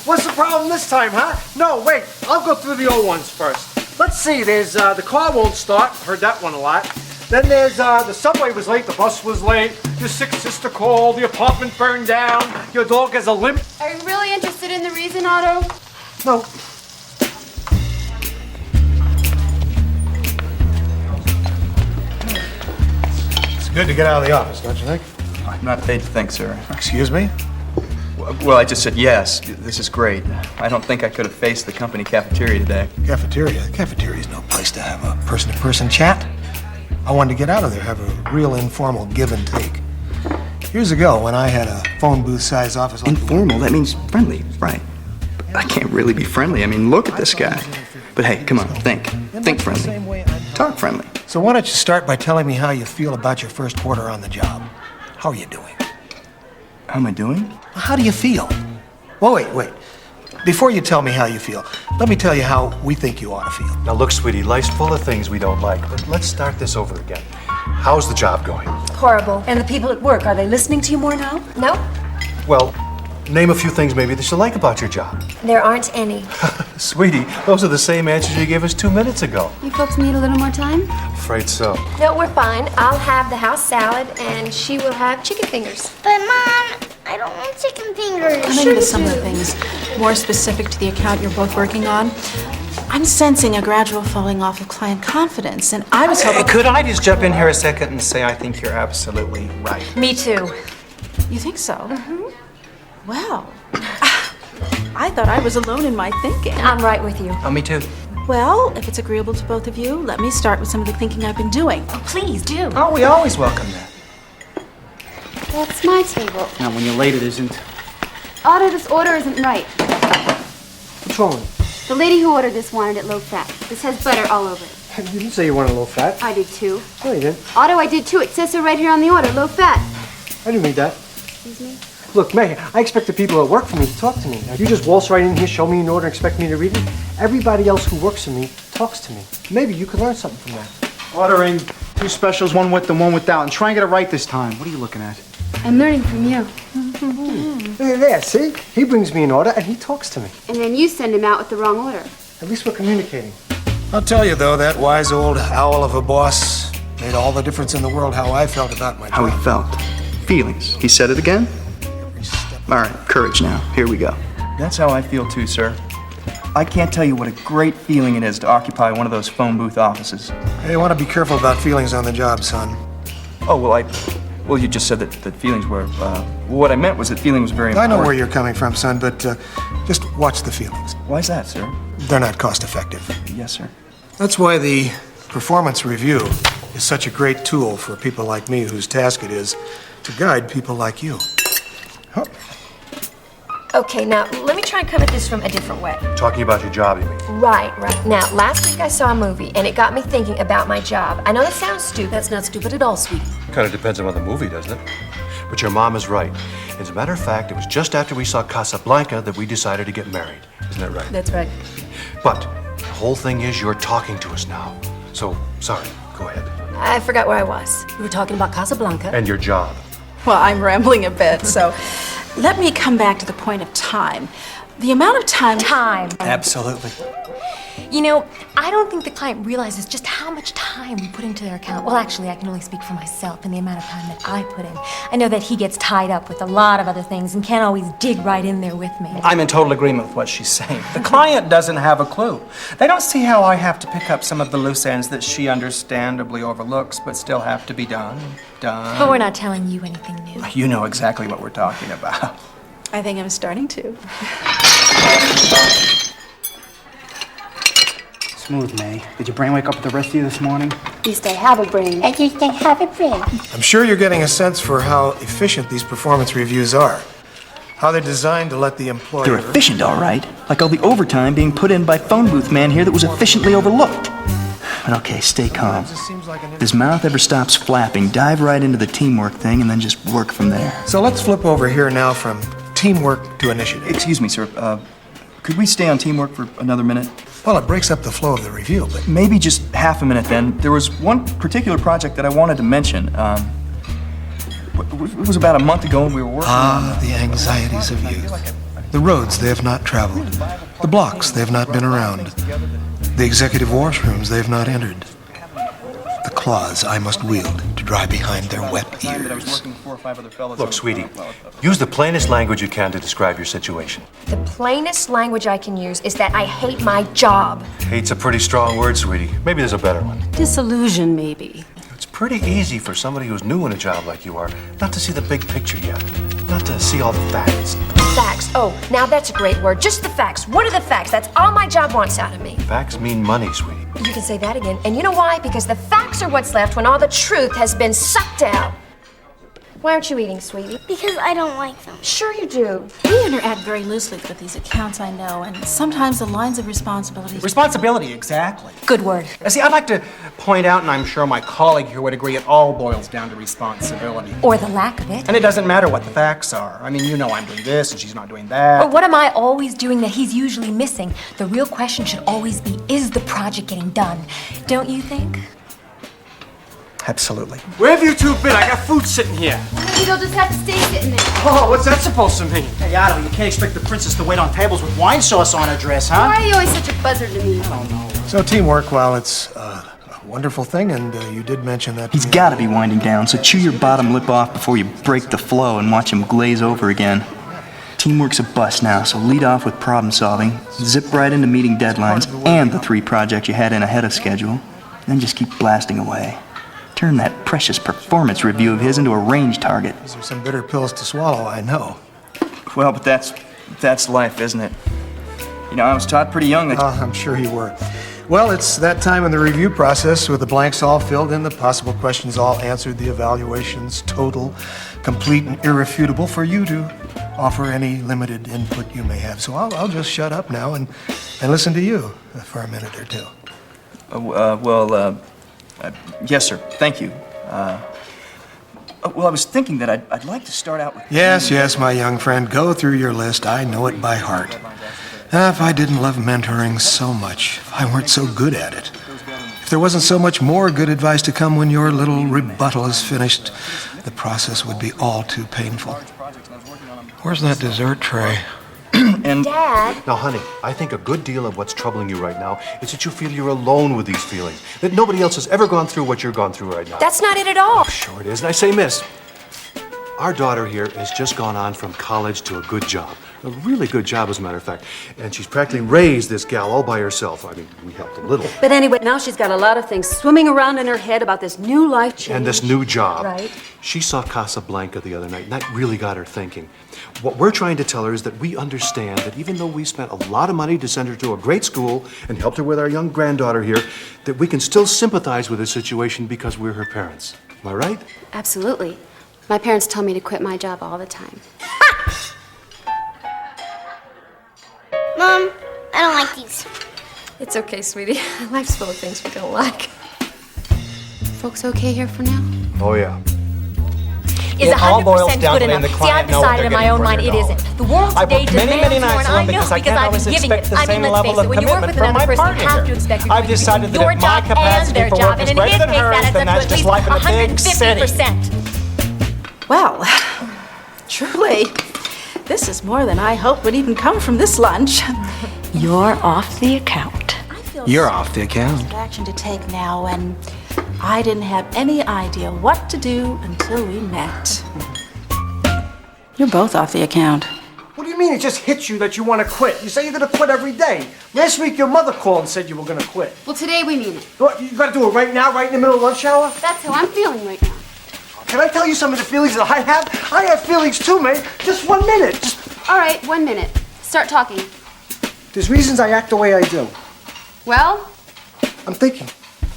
What's the problem this time, huh? No, wait, I'll go through the old ones first. Let's see, there's the car won't start. Heard that one a lot. Then there's the subway was late, the bus was late, your sick sister called, the apartment burned down, your dog has a limp. Are you really interested in the reason, Otto? No. It's good to get out of the office, don't you think? I'm not paid to think, sir. Excuse me? Well, I just said yes. This is great. I don't think I could have faced the company cafeteria today. Cafeteria? The cafeteria's no place to have a person-to-person chat. I wanted to get out of there, have a real informal give and take. Years ago, when I had a phone booth-sized office... Informal? That means friendly, right? But I can't really be friendly. I mean, look at this guy. But hey, come on, think. Think friendly. Talk friendly. So why don't you start by telling me how you feel about your first quarter on the job? How are you doing? How am I doing? How do you feel? Well, wait. Before you tell me how you feel, let me tell you how we think you ought to feel. Now look, sweetie, life's full of things we don't like, but let's start this over again. How's the job going? Horrible. And the people at work, are they listening to you more now? No, Well, name a few things maybe that you like about your job. there aren't any. Sweetie, those are the same answers you gave us 2 minutes ago. You folks need a little more time? Afraid so. No, we're fine. I'll have the house salad and she will have chicken fingers. But Mom, I don't want chicken fingers. Coming to some of the things more specific to the account you're both working on, I'm sensing a gradual falling off of client confidence, and I was hoping... Could I just jump in here a second and say I think you're absolutely right? Me too. You think so? Well, I thought I was alone in my thinking. I'm right with you. Oh, me too. Well, if it's agreeable to both of you, let me start with some of the thinking I've been doing. Oh, please do. Oh, we always welcome that. That's my table. Now, when you're late, it isn't. Otto, this order isn't right. What's wrong with The lady who ordered this wanted it low fat. This has butter all over it. it? You didn't say you wanted low fat. I did too. No, you didn't. Otto, I did too. It says so right here on the order, low fat. I didn't read that. Excuse me? Look, May, I expect the people that work for me to talk to me. Now, you just waltz right in here, show me an order, and expect me to read it? Everybody else who works for me talks to me. Maybe you could learn something from that. Ordering 2 specials, one with and one without, and try and get it right this time. What are you looking at? I'm learning from you. There, see? He brings me an order, and he talks to me. And then you send him out with the wrong order. At least we're communicating. I'll tell you, though, that wise old owl of a boss made all the difference in the world how I felt about my job. How he felt. Feelings. He said it again? All right, courage now. Here we go. That's how I feel too, sir. I can't tell you what a great feeling it is to occupy one of those phone booth offices. Hey, you want to be careful about feelings on the job, son. Oh, well, you just said that feelings were, what I meant was that feeling was very I important. know where you're coming from, son, but just watch the feelings. Why is that, sir? They're not cost effective. Yes, sir. That's why the performance review is such a great tool for people like me whose task it is to guide people like you. Huh. Okay, now let me try and come at this from a different way. Talking about your job, you mean? Right. Now, last week I saw a movie and it got me thinking about my job. I know that sounds stupid. That's not stupid at all, sweetie. Kind of depends on the movie, doesn't it? But your mom is right. As a matter of fact, it was just after we saw Casablanca that we decided to get married. Isn't that right? That's right. But the whole thing is you're talking to us now. So, sorry, go ahead. I forgot where I was. We were talking about Casablanca. And your job. Well, I'm rambling a bit, so let me come back to the point of time. The amount of time... Absolutely. You know, I don't think the client realizes just how much time we put into their account. Well, actually, I can only speak for myself and the amount of time that I put in. I know that he gets tied up with a lot of other things and can't always dig right in there with me. I'm in total agreement with what she's saying. The client doesn't have a clue. They don't see how I have to pick up some of the loose ends that she understandably overlooks, but still have to be done. But we're not telling you anything new. You know exactly what we're talking about. I think I'm starting to. Smooth, May. Did your brain wake up with the rest of you this morning? At least I have a brain. At least I have a brain. I'm sure you're getting a sense for how efficient these performance reviews are. How they're designed to let the employer... They're efficient, all right. Like all the overtime being put in by phone booth man here that was efficiently overlooked. But okay, stay calm. If his mouth ever stops flapping, dive right into the teamwork thing and then just work from there. So let's flip over here now from teamwork to initiative. Excuse me, sir. Could we stay on teamwork for another minute? Well, it breaks up the flow of the review, but... Maybe just half a minute then. There was one particular project that I wanted to mention. It was about a month ago and we were working on... the anxieties of youth. The roads they have not traveled. The blocks they have not been around. The executive washrooms they have not entered. The claws I must wield to dry behind their wet ears. Look, sweetie, use the plainest language you can to describe your situation. The plainest language I can use is that I hate my job. Hate's a pretty strong word, sweetie. Maybe there's a better one. Disillusion, maybe. It's pretty easy for somebody who's new in a job like you are not to see the big picture yet, not to see all the facts. Facts. Oh, now that's a great word. Just the facts. What are the facts? That's all my job wants out of me. Facts mean money, sweetie. You can say that again. And you know why? Because the facts are what's left when all the truth has been sucked out. Why aren't you eating, sweetie? Because I don't like them. Sure you do. We interact very loosely with these accounts, I know, and sometimes the lines of responsibility. Responsibility, exactly. Good word. See, I'd like to point out, and I'm sure my colleague here would agree, it all boils down to responsibility. Or the lack of it. And it doesn't matter what the facts are. I mean, you know I'm doing this, and she's not doing that. Or what am I always doing that he's usually missing? The real question should always be, is the project getting done? Don't you think? Absolutely. Where have you two been? I got food sitting here. Maybe they'll just have to stay sitting there. Oh, what's that supposed to mean? Hey, Otto, you can't expect the princess to wait on tables with wine sauce on her dress, huh? Why are you always such a buzzard to me? So teamwork, well, it's a wonderful thing, and you did mention that... He's got to be winding down, so chew your bottom lip off before you break the flow and watch him glaze over again. Teamwork's a bust now, so lead off with problem solving, zip right into meeting deadlines and the 3 projects you had in ahead of schedule, then just keep blasting away. Turn that precious performance review of his into a range target. These are some bitter pills to swallow, I know. Well, but that's life, isn't it? You know, I was taught pretty young that... I'm sure you were. Well, it's that time in the review process with the blanks all filled in, the possible questions all answered, the evaluations total, complete, and irrefutable for you to offer any limited input you may have. So I'll just shut up now and listen to you for a minute or two. Yes, sir. Thank you. Well, I was thinking that I'd like to start out with... Yes, my young friend. Go through your list. I know it by heart. If I didn't love mentoring so much, if I weren't so good at it, if there wasn't so much more good advice to come when your little rebuttal is finished, the process would be all too painful. Where's that dessert tray? And Dad. Now, honey, I think a good deal of what's troubling you right now is that you feel you're alone with these feelings, that nobody else has ever gone through what you're going through right now. That's not it at all. Sure it is. And I say, miss, our daughter here has just gone on from college to a good job. A really good job, as a matter of fact. And she's practically raised this gal all by herself. I mean, we helped a little. But anyway, now she's got a lot of things swimming around in her head about this new life change. And this new job. Right. She saw Casablanca the other night, and that really got her thinking. What we're trying to tell her is that we understand that even though we spent a lot of money to send her to a great school and helped her with our young granddaughter here, that we can still sympathize with her situation because we're her parents. Am I right? Absolutely. My parents tell me to quit my job all the time. Mom, I don't like these. It's okay, sweetie. Life's full of things we don't like. Folks okay here for now? Oh, yeah. Is It all 100% boils down good to letting enough? the See, I've client know what decided they're in my getting own for mind their it dollar. isn't. The world I today booked many, demands many more, nights and on I know because I because can't I've always been giving expect it. the I same mean, let's level face it, of when you work with commitment from another my person, you partner have to here. expect you're I've going to be decided doing that your if my job and capacity their for job, work is and in greater his than case, that hers, adds then up to that's at just least life in a big city. 150%. Well, truly, this is more than I hoped would even come from this lunch. You're off the account. You're off the account. Action to take now, and I didn't have any idea what to do until we met. You're both off the account. What do you mean it just hits you that you want to quit? You say you're going to quit every day. Last week your mother called and said you were going to quit. Well, today we mean it. What, you got to do it right now, right in the middle of lunch hour? That's how I'm feeling right now. Can I tell you some of the feelings that I have? I have feelings too, man. Just 1 minute. Just... All right, 1 minute. Start talking. There's reasons I act the way I do. Well, I'm thinking.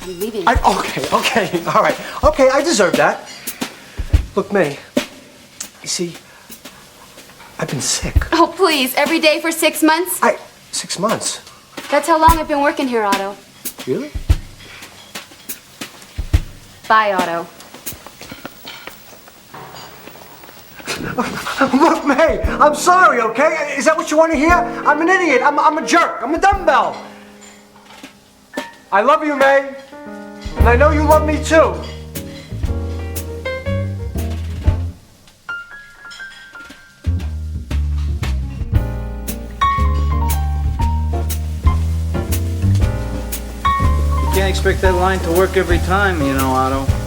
I'm leaving. Okay, all right. Okay, I deserve that. Look, May, you see, I've been sick. Oh, please. Every day for 6 months? 6 months? That's how long I've been working here, Otto. Really? Bye, Otto. Look, May, I'm sorry, okay? Is that what you want to hear? I'm an idiot. I'm a jerk. I'm a dumbbell. I love you, May. And I know you love me, too. expect that line to work every time, you know, Otto.